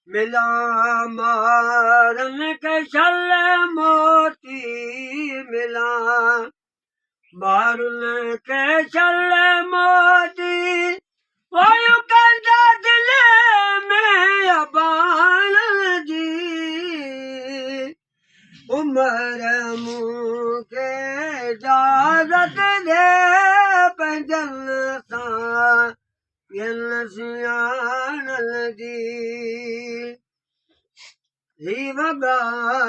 मिला मारन के छल मोती मिला मारन के छल मोती वायु कंदा दिल में अबान जी उमर मुँह के इजाजत दे पंजन सा सियाणल जी ही वगा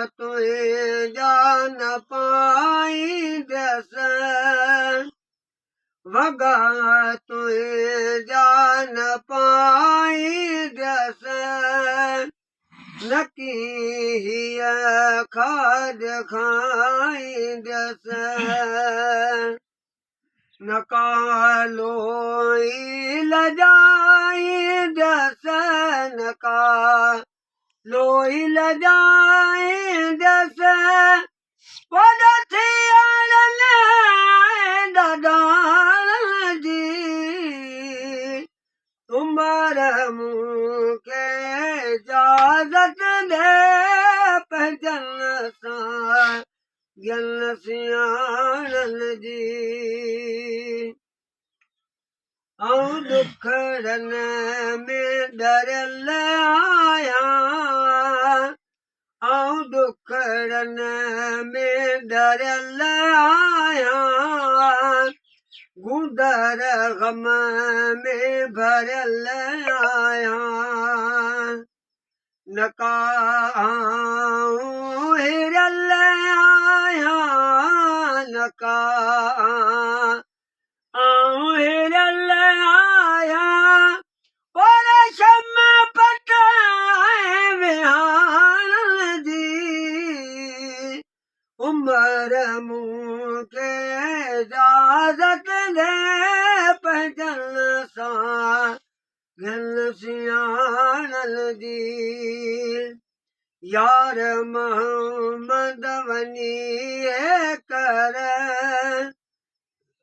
तुए जान पाईंदस वगा तुए जान पाईंदस नकी हीअ खाद खाईंदस नकालो लजाईंदस नकालो लजाईंदस वॾ थियण दादाण जी उमर मूं खे इजाज़त दे पंजन सां ॼन सियाणन जी आऊं दुखड़न में डरियल आहियां आऊं दुखड़न में डरियल आहियां गुदर गम में भरियल आहियां नका आऊं हिरियल आहियां नका आऊं हिरियल आहियां पर शम पट विहाण जी उमर मूं खे इजाज़त दे पंजन सां ॼन सियाणल जी यार मोहम्मद वञी कर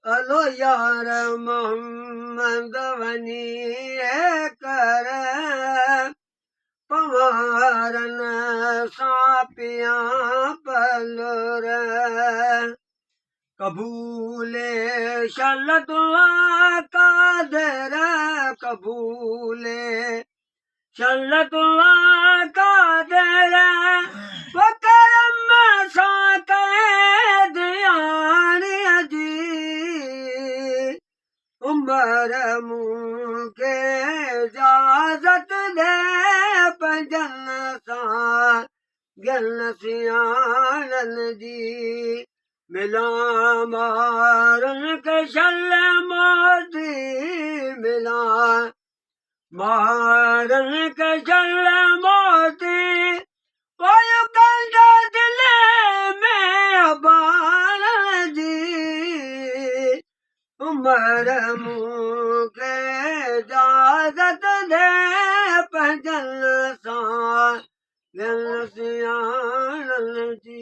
हलो यार मोहम्मद वञी कर पवारन सां पियां पलर कबूले शल दुआ कादर कबूले शल दुआ कादर वो करम सां कैद आणे जी उमर मूं खे इजाज़त दे पंजन सां ॼन सियाणन जी मिला मारन के छल मोती मिला मारन के छल मोती वायु कंदा दिल में अबान जी उमर मूं खे इजाज़त दे पंजन सां ॼन सियाणन जी